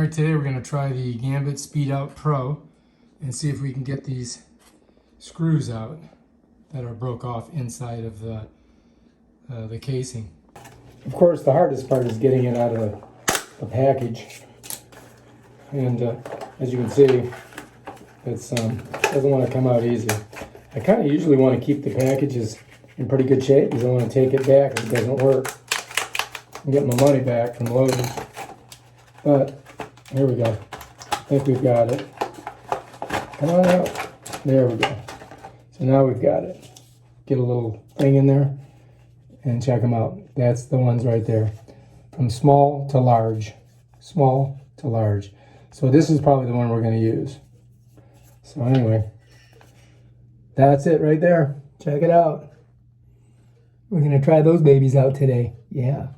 Alright, today we're going to try the Grabit Speedout Pro and see if we can get these screws out that are broke off inside of the casing. Of course, the hardest part is getting it out of the package, and as you can see, it doesn't want to come out easy. I kind of usually want to keep the packages in pretty good shape because I want to take it back if it doesn't work and get my money back from Lowe's. But here we go. I think we've got it. Come on out. There we go. So now we've got it. Get a little thing in there and check them out. That's the ones right there. From small to large. Small to large. So this is probably the one we're going to use. So anyway, that's it right there. Check it out. We're going to try those babies out today. Yeah.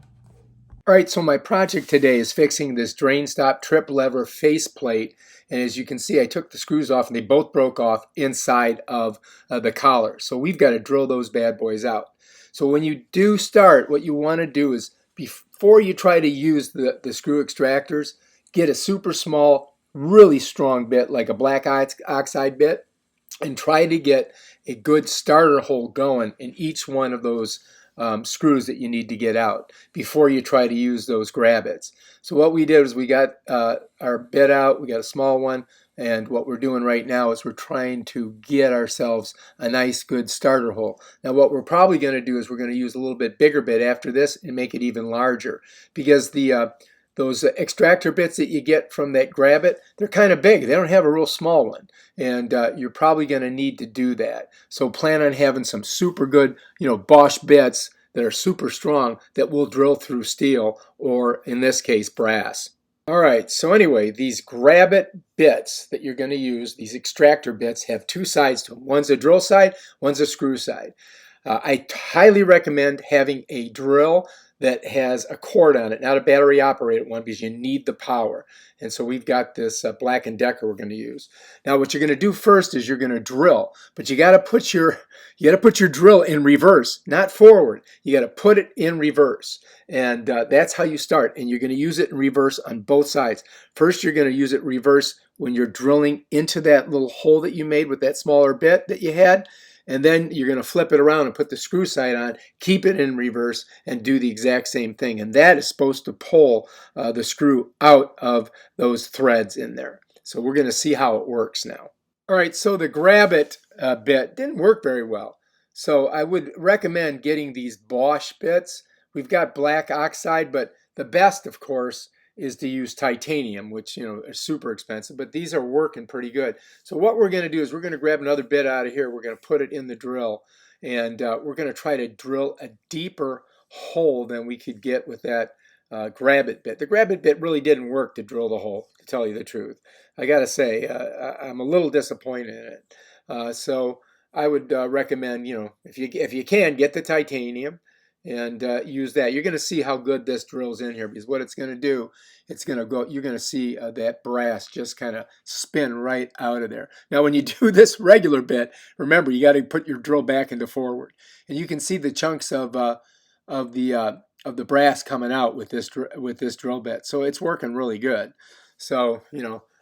All right, so my project today is fixing this drain stop trip lever faceplate, and as you can see, I took the screws off and they both broke off inside of the collar. So we've got to drill those bad boys out. So when you do start, what you want to do is, before you try to use the screw extractors, get a super small, really strong bit, like a black oxide bit, and try to get a good starter hole going in each one of those screws that you need to get out before you try to use those Grabits. So what we did is we got our bit out, we got a small one, and what we're doing right now is we're trying to get ourselves a nice good starter hole. Now what we're probably going to do is we're going to use a little bit bigger bit after this and make it even larger, because those extractor bits that you get from that Grabit, they're kind of big. They don't have a real small one, and you're probably going to need to do that. So plan on having some super good, Bosch bits that are super strong that will drill through steel, or in this case, brass. All right, so anyway, these Grabit bits that you're going to use, these extractor bits, have two sides to them. One's a drill side, one's a screw side. I highly recommend having a drill that has a cord on it, not a battery operated one, because you need the power. And so we've got this Black & Decker we're going to use. Now what you're going to do first is you're going to drill, but you got to put your drill in reverse, not forward. You got to put it in reverse, and that's how you start. And you're going to use it in reverse on both sides. First, you're going to use it reverse when you're drilling into that little hole that you made with that smaller bit that you had. And then you're going to flip it around and put the screw side on, keep it in reverse, and do the exact same thing. And that is supposed to pull the screw out of those threads in there. So we're going to see how it works now. All right, so the Grabit bit didn't work very well. So I would recommend getting these Bosch bits. We've got black oxide, but the best, of course, is to use titanium, which is super expensive, but these are working pretty good. So what we're going to do is we're going to grab another bit out of here, we're going to put it in the drill, and we're going to try to drill a deeper hole than we could get with that Grabit bit. The Grabit bit really didn't work to drill the hole, to tell you the truth. I gotta say, I'm a little disappointed in it. So I would recommend, if you can, get the titanium and use that. You're going to see how good this drills in here, because what it's going to do, you're going to see that brass just kind of spin right out of there. Now when you do this regular bit, remember, you got to put your drill back into forward, and you can see the chunks of the brass coming out with this drill bit. So it's working really good. So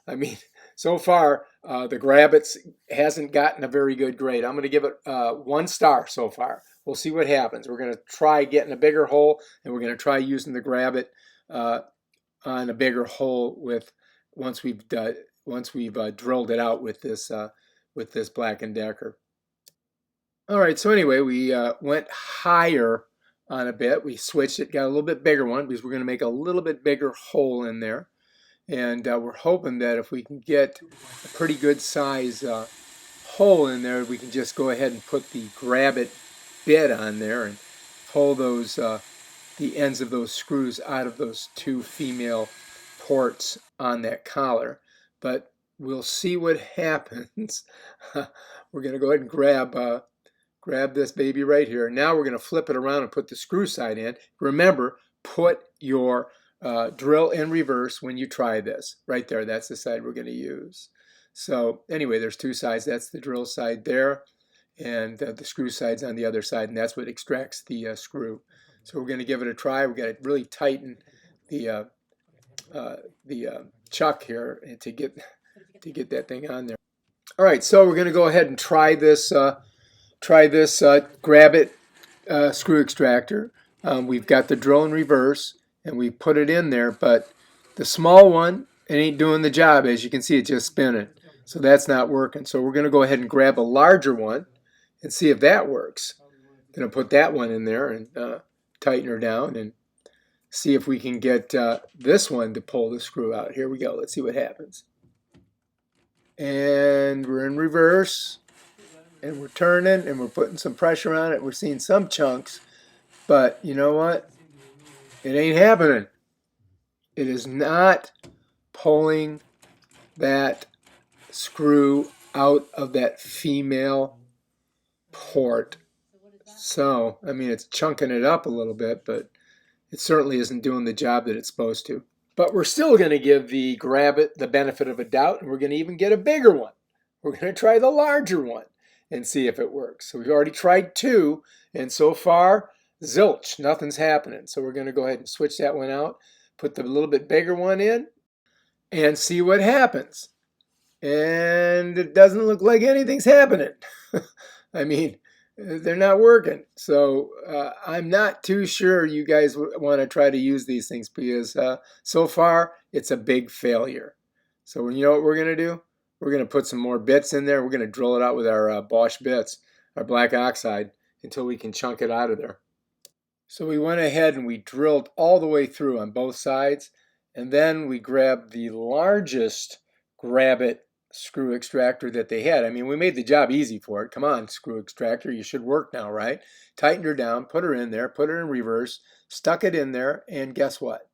I mean, so far the Grabits hasn't gotten a very good grade. I'm going to give it 1 star so far. We'll see what happens. We're going to try getting a bigger hole, and we're going to try using the Grabit on a bigger hole once we've drilled it out with this Black & Decker. All right. So anyway, we went higher on a bit. We switched it, got a little bit bigger one, because we're going to make a little bit bigger hole in there, and we're hoping that if we can get a pretty good size hole in there, we can just go ahead and put the Grabit bit on there and pull those the ends of those screws out of those 2 female ports on that collar. But we'll see what happens. We're going to go ahead and grab this baby right here. Now we're going to flip it around and put the screw side in. Remember, put your drill in reverse when you try this. Right there, that's the side we're going to use. So anyway, there's 2 sides. That's the drill side there, and the screw side's on the other side, and that's what extracts the screw. So we're going to give it a try. We've got to really tighten the chuck here to get that thing on there. All right, so we're going to go ahead and try this Grabit screw extractor. We've got the drill in reverse, and we put it in there, but the small one, it ain't doing the job. As you can see, it's just spinning. So that's not working. So we're going to go ahead and grab a larger one and see if that works. Going to put that one in there and tighten her down and see if we can get this one to pull the screw out. Here we go. Let's see what happens. And we're in reverse, and we're turning, and we're putting some pressure on it. We're seeing some chunks, but you know what? It ain't happening. It is not pulling that screw out of that female port. So, I mean, it's chunking it up a little bit, but it certainly isn't doing the job that it's supposed to. But we're still going to give the Grabit the benefit of a doubt, and we're going to even get a bigger one. We're going to try the larger one and see if it works. So we've already tried two, and so far, zilch, nothing's happening. So we're going to go ahead and switch that one out, put the little bit bigger one in, and see what happens. And it doesn't look like anything's happening. I mean, they're not working. So I'm not too sure you guys want to try to use these things because so far it's a big failure. So you know what we're going to do? We're going to put some more bits in there. We're going to drill it out with our Bosch bits, our black oxide, until we can chunk it out of there. So we went ahead and we drilled all the way through on both sides, and then we grabbed the largest Grabit screw extractor that they had. I mean, we made the job easy for it. Come on, screw extractor, you should work now, right? Tightened her down, put her in there, put her in reverse, stuck it in there, and guess what?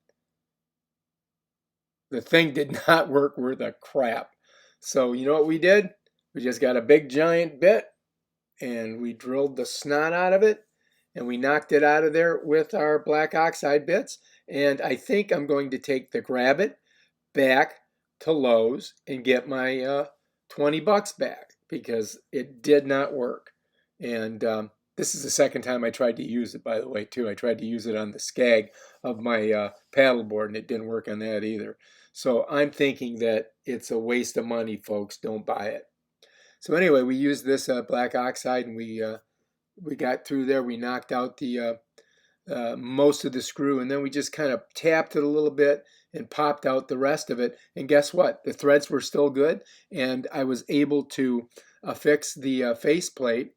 The thing did not work worth a crap. So you know what we did? We just got a big giant bit, and we drilled the snot out of it, and we knocked it out of there with our black oxide bits. And I think I'm going to take the Grabit back to Lowe's and get my $20 back because it did not work. And this is the second time I tried to use it, by the way, too. I tried to use it on the skag of my paddleboard, and it didn't work on that either. So I'm thinking that it's a waste of money, folks. Don't buy it. So anyway, we used this black oxide, and we got through there. We knocked out the most of the screw, and then we just kind of tapped it a little bit and popped out the rest of it. And guess what? The threads were still good, and I was able to affix the faceplate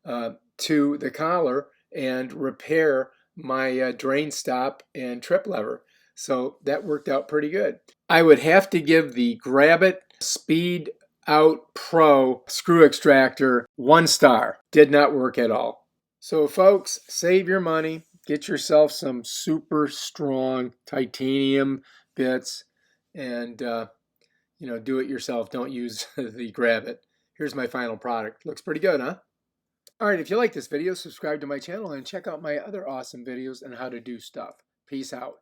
to the collar and repair my drain stop and trip lever. So that worked out pretty good. I would have to give the Grabit Speedout Pro screw extractor 1 star. Did not work at all. So folks, save your money. Get yourself some super strong titanium bits and do it yourself. Don't use the Grabit. Here's my final product. Looks pretty good, huh? All right, if you like this video, subscribe to my channel and check out my other awesome videos on how to do stuff. Peace out.